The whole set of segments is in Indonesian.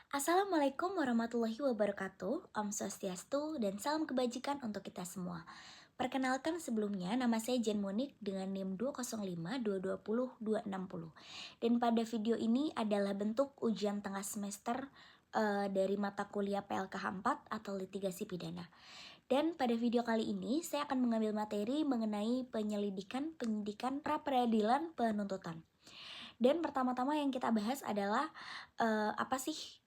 Assalamualaikum warahmatullahi wabarakatuh, Om Swastiastu, dan salam kebajikan untuk kita semua. Perkenalkan sebelumnya, nama saya Jen Monik dengan NIM 205 220 260. Dan pada video ini adalah bentuk ujian tengah semester dari mata kuliah PLKH 4 atau litigasi pidana. Dan pada video kali ini, saya akan mengambil materi mengenai penyelidikan, penyidikan, pra-peradilan, penuntutan. Dan pertama-tama yang kita bahas adalah apa sih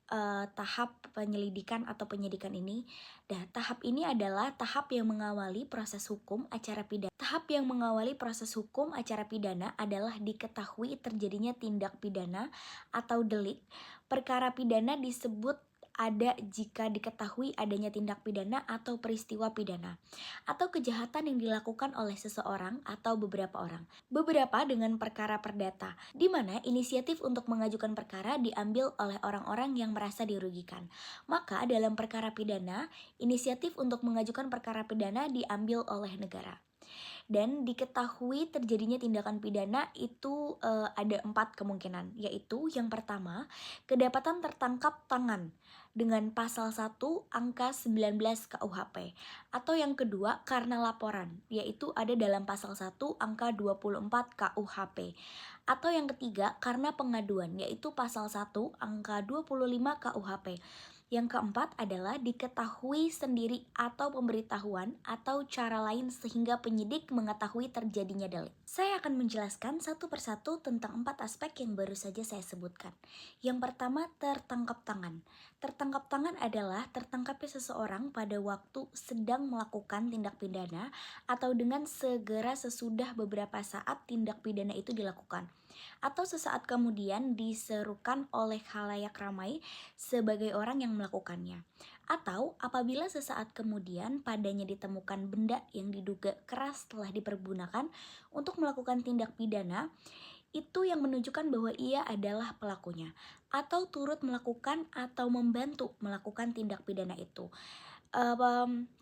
tahap penyelidikan atau penyidikan ini. Tahap ini adalah tahap yang mengawali proses hukum acara pidana. Tahap yang mengawali proses hukum acara pidana adalah diketahui terjadinya tindak pidana atau delik. Perkara pidana disebut ada jika diketahui adanya tindak pidana atau peristiwa pidana atau kejahatan yang dilakukan oleh seseorang atau beberapa orang. Beberapa dengan perkara perdata, di mana inisiatif untuk mengajukan perkara diambil oleh orang-orang yang merasa dirugikan. Maka dalam perkara pidana, inisiatif untuk mengajukan perkara pidana diambil oleh negara. Dan diketahui terjadinya tindakan pidana itu ada 4 kemungkinan, yaitu yang pertama, kedapatan tertangkap tangan dengan pasal 1 angka 19 KUHP, atau yang kedua karena laporan, yaitu ada dalam pasal 1 angka 24 KUHP, atau yang ketiga karena pengaduan, yaitu pasal 1 angka 25 KUHP. Yang keempat adalah diketahui sendiri atau pemberitahuan atau cara lain sehingga penyidik mengetahui terjadinya delik. Saya akan menjelaskan satu persatu tentang 4 aspek yang baru saja saya sebutkan. Yang pertama, tertangkap tangan. Tertangkap tangan adalah tertangkapnya seseorang pada waktu sedang melakukan tindak pidana atau dengan segera sesudah beberapa saat tindak pidana itu dilakukan, atau sesaat kemudian diserukan oleh khalayak ramai sebagai orang yang melakukannya, atau apabila sesaat kemudian padanya ditemukan benda yang diduga keras telah dipergunakan untuk melakukan tindak pidana, itu yang menunjukkan bahwa ia adalah pelakunya, atau turut melakukan atau membantu melakukan tindak pidana itu.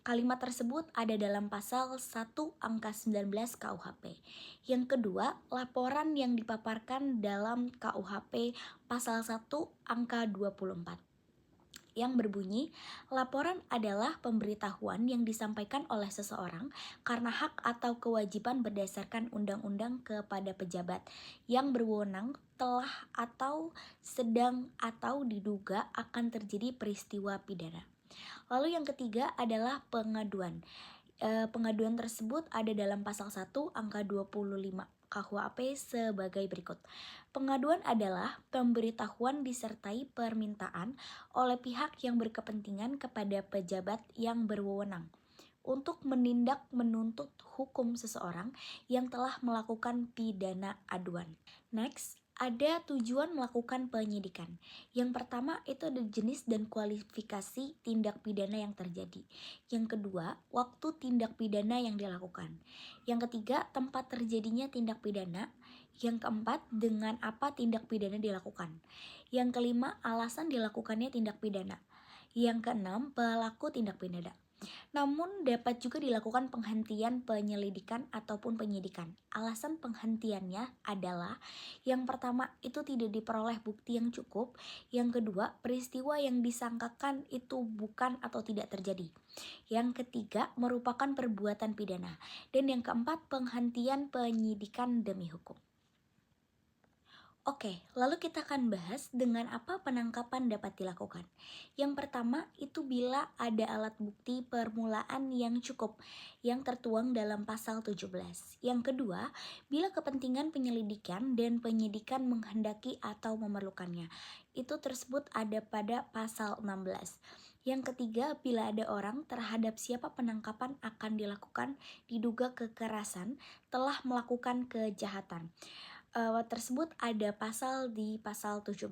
Kalimat tersebut ada dalam pasal 1 angka 19 KUHP. Yang kedua, laporan yang dipaparkan dalam KUHP pasal 1 angka 24 yang berbunyi, laporan adalah pemberitahuan yang disampaikan oleh seseorang karena hak atau kewajiban berdasarkan undang-undang kepada pejabat yang berwenang telah atau sedang atau diduga akan terjadi peristiwa pidana. Lalu yang ketiga adalah pengaduan. Pengaduan tersebut ada dalam pasal 1 angka 25 KUHP sebagai berikut. Pengaduan adalah pemberitahuan disertai permintaan oleh pihak yang berkepentingan kepada pejabat yang berwenang untuk menindak menuntut hukum seseorang yang telah melakukan pidana aduan. Next, ada tujuan melakukan penyidikan. Yang pertama itu ada jenis dan kualifikasi tindak pidana yang terjadi. Yang kedua, waktu tindak pidana yang dilakukan. Yang ketiga, tempat terjadinya tindak pidana. Yang keempat, dengan apa tindak pidana dilakukan. Yang kelima, alasan dilakukannya tindak pidana. Yang keenam, pelaku tindak pidana. Namun dapat juga dilakukan penghentian penyelidikan ataupun penyidikan. Alasan penghentiannya adalah yang pertama itu tidak diperoleh bukti yang cukup, yang kedua peristiwa yang disangkakan itu bukan atau tidak terjadi, yang ketiga merupakan perbuatan pidana, dan yang keempat penghentian penyidikan demi hukum. Oke, lalu kita akan bahas dengan apa penangkapan dapat dilakukan. Yang pertama itu bila ada alat bukti permulaan yang cukup yang tertuang dalam pasal 17. Yang kedua, bila kepentingan penyelidikan dan penyidikan menghendaki atau memerlukannya. Itu tersebut ada pada pasal 16. Yang ketiga, bila ada orang terhadap siapa penangkapan akan dilakukan diduga kekerasan telah melakukan kejahatan. Tersebut ada di pasal 17.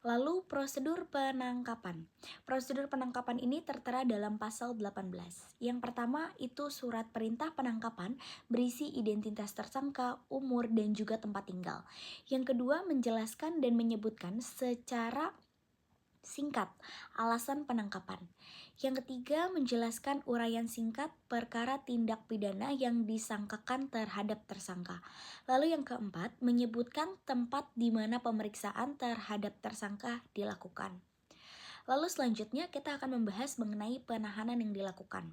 Lalu prosedur penangkapan. Prosedur penangkapan ini tertera dalam pasal 18. Yang pertama itu surat perintah penangkapan berisi identitas tersangka, umur, dan juga tempat tinggal. Yang kedua menjelaskan dan menyebutkan secara singkat alasan penangkapan. Yang ketiga menjelaskan uraian singkat perkara tindak pidana yang disangkakan terhadap tersangka. Lalu yang keempat menyebutkan tempat di mana pemeriksaan terhadap tersangka dilakukan. Lalu selanjutnya kita akan membahas mengenai penahanan yang dilakukan.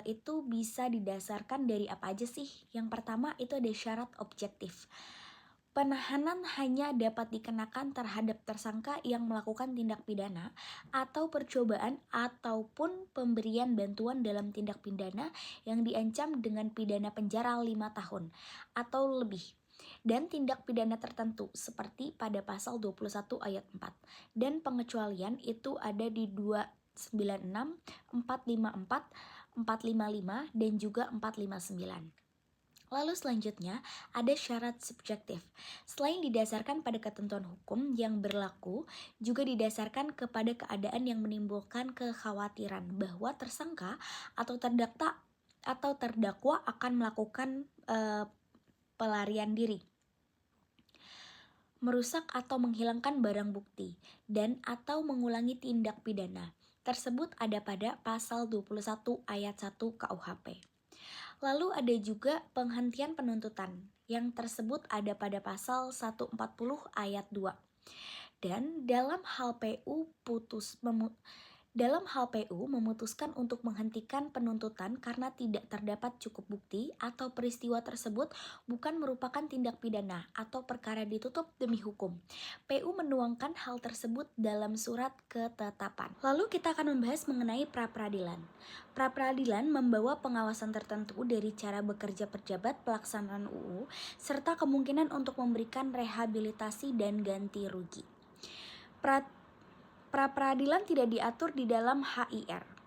Itu bisa didasarkan dari apa aja sih? Yang pertama itu ada syarat objektif. Penahanan hanya dapat dikenakan terhadap tersangka yang melakukan tindak pidana atau percobaan ataupun pemberian bantuan dalam tindak pidana yang diancam dengan pidana penjara 5 tahun atau lebih dan tindak pidana tertentu seperti pada pasal 21 ayat 4. Dan pengecualian itu ada di 296, 454, 455 dan juga 459. Lalu selanjutnya ada syarat subjektif. Selain didasarkan pada ketentuan hukum yang berlaku, juga didasarkan kepada keadaan yang menimbulkan kekhawatiran bahwa tersangka atau terdakwa akan melakukan pelarian diri, merusak atau menghilangkan barang bukti, dan atau mengulangi tindak pidana. Tersebut ada pada pasal 21 ayat 1 KUHP. Lalu ada juga penghentian penuntutan yang tersebut ada pada pasal 140 ayat 2. Dan dalam hal PU memutuskan untuk menghentikan penuntutan karena tidak terdapat cukup bukti atau peristiwa tersebut bukan merupakan tindak pidana atau perkara ditutup demi hukum. PU menuangkan hal tersebut dalam surat ketetapan. Lalu kita akan membahas mengenai pra-peradilan. Pra-peradilan membawa pengawasan tertentu dari cara bekerja pejabat pelaksanaan UU serta kemungkinan untuk memberikan rehabilitasi dan ganti rugi. Pra-peradilan tidak diatur di dalam HIR.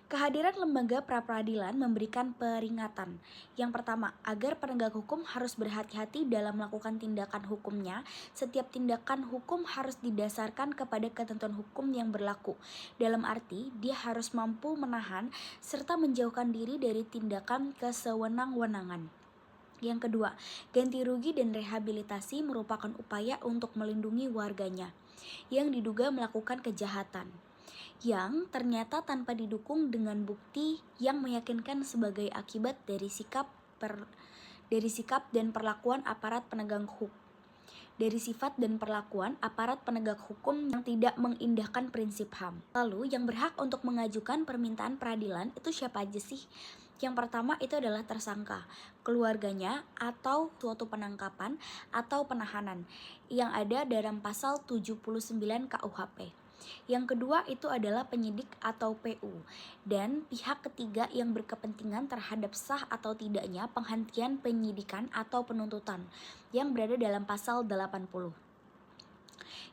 Kehadiran lembaga pra-peradilan memberikan peringatan. Yang pertama, agar penegak hukum harus berhati-hati dalam melakukan tindakan hukumnya. Setiap tindakan hukum harus didasarkan kepada ketentuan hukum yang berlaku. Dalam arti, dia harus mampu menahan serta menjauhkan diri dari tindakan kesewenang-wenangan. Yang kedua, ganti rugi dan rehabilitasi merupakan upaya untuk melindungi warganya yang diduga melakukan kejahatan, yang ternyata tanpa didukung dengan bukti yang meyakinkan sebagai akibat dari sikap dan perlakuan aparat penegak hukum. Dari sifat dan perlakuan aparat penegak hukum yang tidak mengindahkan prinsip HAM. Lalu yang berhak untuk mengajukan permintaan peradilan itu siapa aja sih? Yang pertama itu adalah tersangka, keluarganya, atau suatu penangkapan atau penahanan yang ada dalam pasal 79 KUHP. Yang kedua itu adalah penyidik atau PU dan pihak ketiga yang berkepentingan terhadap sah atau tidaknya penghentian penyidikan atau penuntutan yang berada dalam pasal 80.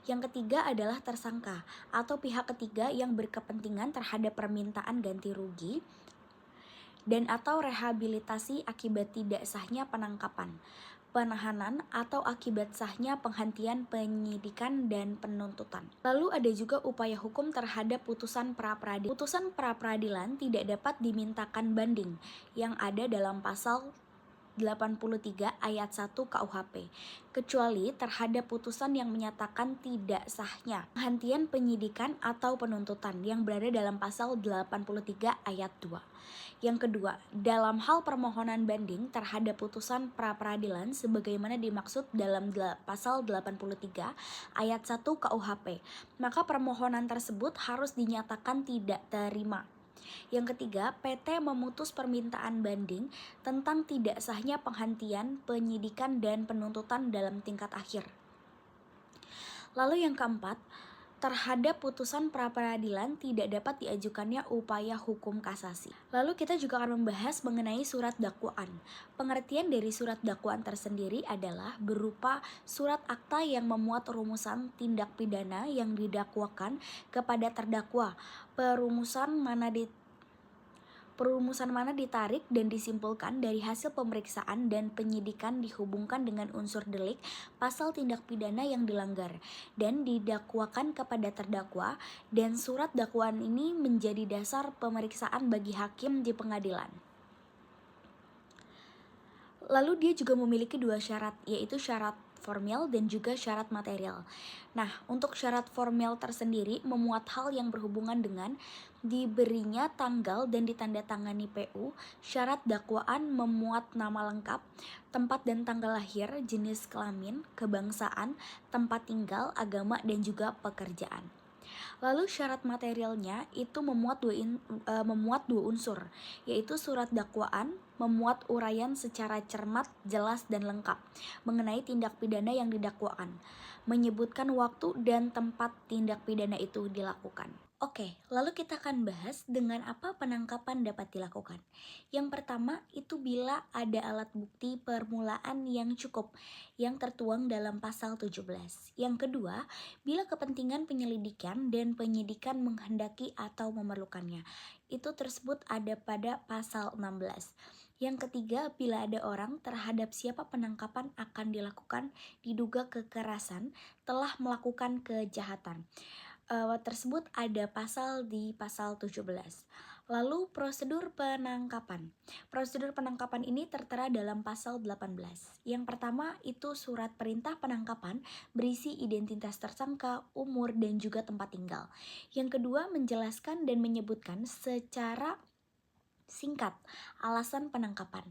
Yang ketiga adalah tersangka atau pihak ketiga yang berkepentingan terhadap permintaan ganti rugi dan atau rehabilitasi akibat tidak sahnya penangkapan, penahanan, atau akibat sahnya penghentian penyidikan dan penuntutan. Lalu ada juga upaya hukum terhadap putusan pra-peradilan. Putusan pra-peradilan tidak dapat dimintakan banding yang ada dalam pasal 83 ayat 1 KUHP, kecuali terhadap putusan yang menyatakan tidak sahnya penghentian penyidikan atau penuntutan yang berada dalam pasal 83 ayat 2. Yang kedua, dalam hal permohonan banding terhadap putusan pra-peradilan sebagaimana dimaksud dalam pasal 83 ayat 1 KUHP, maka permohonan tersebut harus dinyatakan tidak terima. Yang ketiga, PT memutus permintaan banding tentang tidak sahnya penghentian penyidikan dan penuntutan dalam tingkat akhir. Lalu yang keempat, terhadap putusan pra-peradilan tidak dapat diajukannya upaya hukum kasasi. Lalu kita juga akan membahas mengenai surat dakwaan. Pengertian dari surat dakwaan tersendiri adalah berupa surat akta yang memuat rumusan tindak pidana yang didakwakan kepada terdakwa, perumusan mana ditarik dan disimpulkan dari hasil pemeriksaan dan penyidikan dihubungkan dengan unsur delik pasal tindak pidana yang dilanggar dan didakwakan kepada terdakwa, dan surat dakwaan ini menjadi dasar pemeriksaan bagi hakim di pengadilan. Lalu dia juga memiliki dua syarat, yaitu syarat formil dan juga syarat material. Nah, untuk syarat formil tersendiri memuat hal yang berhubungan dengan diberinya tanggal dan ditandatangani PU. Syarat dakwaan memuat nama lengkap, tempat dan tanggal lahir, jenis kelamin, kebangsaan, tempat tinggal, agama, dan juga pekerjaan. Lalu syarat materialnya itu memuat dua unsur, yaitu surat dakwaan memuat uraian secara cermat, jelas, dan lengkap mengenai tindak pidana yang didakwakan, menyebutkan waktu dan tempat tindak pidana itu dilakukan. Oke, lalu kita akan bahas dengan apa penangkapan dapat dilakukan. Yang pertama itu bila ada alat bukti permulaan yang cukup yang tertuang dalam pasal 17. Yang kedua, bila kepentingan penyelidikan dan penyidikan menghendaki atau memerlukannya. Itu tersebut ada pada pasal 16. Yang ketiga, bila ada orang terhadap siapa penangkapan akan dilakukan diduga kekerasan telah melakukan kejahatan. Tersebut ada di pasal 17. Lalu prosedur penangkapan. Prosedur penangkapan ini tertera dalam pasal 18. Yang pertama itu surat perintah penangkapan berisi identitas tersangka, umur, dan juga tempat tinggal. Yang kedua menjelaskan dan menyebutkan secara singkat alasan penangkapan.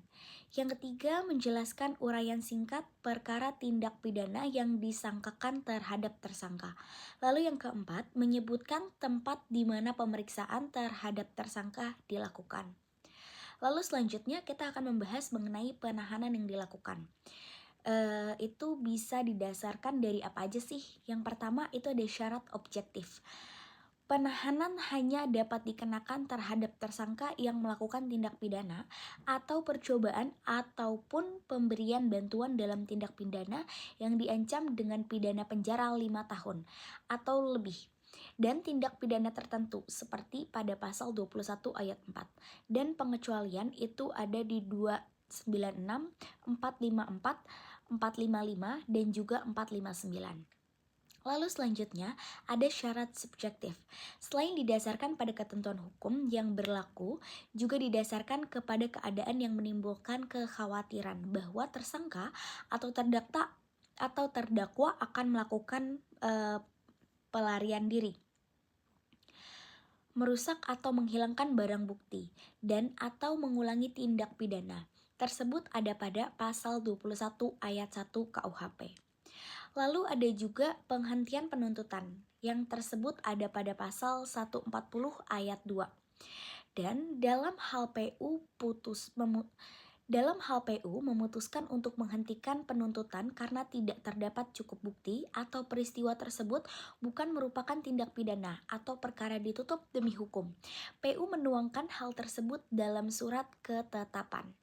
Yang ketiga menjelaskan uraian singkat perkara tindak pidana yang disangkakan terhadap tersangka. Lalu yang keempat menyebutkan tempat di mana pemeriksaan terhadap tersangka dilakukan. Lalu selanjutnya kita akan membahas mengenai penahanan yang dilakukan. Itu bisa didasarkan dari apa aja sih? Yang pertama itu ada syarat objektif. Penahanan hanya dapat dikenakan terhadap tersangka yang melakukan tindak pidana atau percobaan ataupun pemberian bantuan dalam tindak pidana yang diancam dengan pidana penjara 5 tahun atau lebih dan tindak pidana tertentu seperti pada pasal 21 ayat 4. Dan pengecualian itu ada di 296, 454, 455 dan juga 459. Lalu selanjutnya ada syarat subjektif. Selain didasarkan pada ketentuan hukum yang berlaku, juga didasarkan kepada keadaan yang menimbulkan kekhawatiran bahwa tersangka atau terdakwa akan melakukan pelarian diri, merusak atau menghilangkan barang bukti, dan atau mengulangi tindak pidana. Tersebut ada pada pasal 21 ayat 1 KUHP. Lalu ada juga penghentian penuntutan yang tersebut ada pada pasal 140 ayat 2. Dan dalam hal PU memutuskan untuk menghentikan penuntutan karena tidak terdapat cukup bukti atau peristiwa tersebut bukan merupakan tindak pidana atau perkara ditutup demi hukum. PU menuangkan hal tersebut dalam surat ketetapan.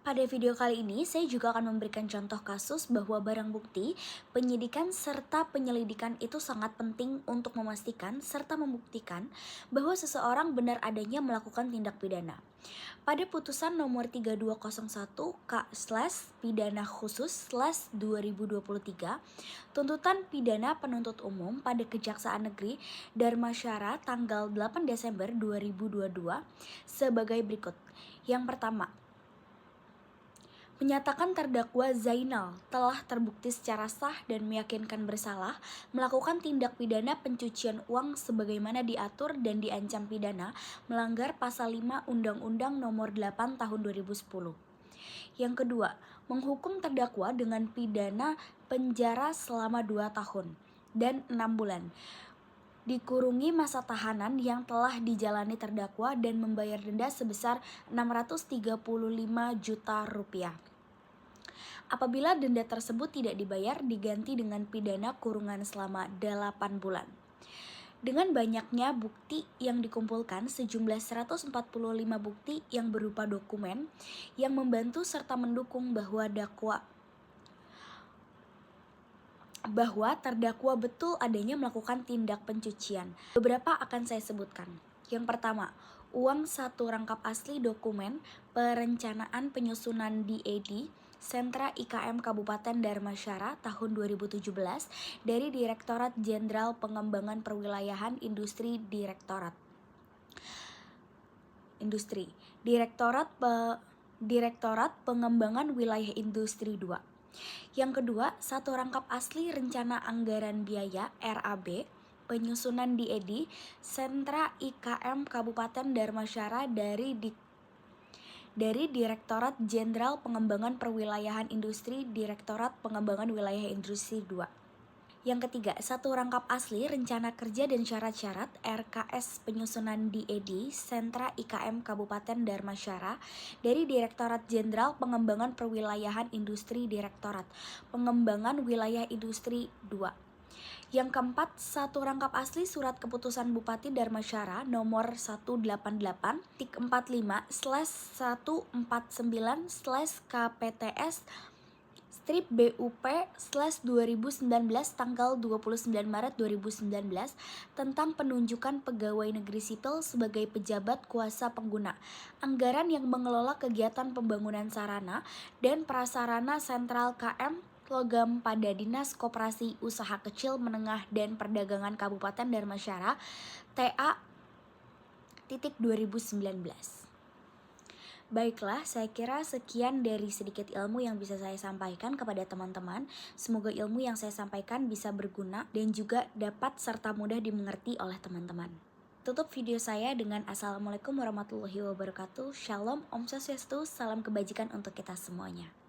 Pada video kali ini, saya juga akan memberikan contoh kasus bahwa barang bukti, penyidikan, serta penyelidikan itu sangat penting untuk memastikan serta membuktikan bahwa seseorang benar adanya melakukan tindak pidana. Pada putusan nomor 3201 K/pidana khusus/2023, tuntutan pidana penuntut umum pada Kejaksaan Negeri Darmasyara tanggal 8 Desember 2022 sebagai berikut. Yang pertama, menyatakan terdakwa Zainal telah terbukti secara sah dan meyakinkan bersalah melakukan tindak pidana pencucian uang sebagaimana diatur dan diancam pidana melanggar pasal 5 Undang-Undang Nomor 8 Tahun 2010. Yang kedua, menghukum terdakwa dengan pidana penjara selama 2 tahun dan 6 bulan. Dikurungi masa tahanan yang telah dijalani terdakwa dan membayar denda sebesar 635 juta rupiah. Apabila denda tersebut tidak dibayar, diganti dengan pidana kurungan selama 8 bulan. Dengan banyaknya bukti yang dikumpulkan, sejumlah 145 bukti yang berupa dokumen yang membantu serta mendukung bahwa terdakwa betul adanya melakukan tindak pencucian. Beberapa akan saya sebutkan. Yang pertama, uang 1 rangkap asli dokumen perencanaan penyusunan DAD Sentra IKM Kabupaten Darmasyara tahun 2017 dari Direktorat Jenderal Pengembangan Perwilayahan Direktorat Pengembangan Wilayah Industri 2. Yang kedua, 1 rangkap asli rencana anggaran biaya RAB penyusunan DAD Sentra IKM Kabupaten Darmasyara dari Direktorat Jenderal Pengembangan Perwilayahan Direktorat Pengembangan Wilayah Industri 2. Yang ketiga, satu rangkap asli Rencana Kerja dan Syarat-syarat RKS Penyusunan DED Sentra IKM Kabupaten Dharmasyara dari Direktorat Jenderal Pengembangan Perwilayahan Industri Direktorat Pengembangan Wilayah Industri 2. Yang keempat, satu rangkap asli Surat Keputusan Bupati Dharmasyara nomor 185/149/KPTS strip BUP/2019 tanggal 29 Maret 2019 tentang penunjukan pegawai negeri sipil sebagai pejabat kuasa pengguna anggaran yang mengelola kegiatan pembangunan sarana dan prasarana sentral KM Logam pada Dinas Koperasi Usaha Kecil Menengah dan Perdagangan Kabupaten Dharmasyara TA 2019. Baiklah, saya kira sekian dari sedikit ilmu yang bisa saya sampaikan kepada teman-teman. Semoga ilmu yang saya sampaikan bisa berguna dan juga dapat serta mudah dimengerti oleh teman-teman. Tutup video saya dengan Assalamualaikum warahmatullahi wabarakatuh. Shalom, Om Swastiastu, salam kebajikan untuk kita semuanya.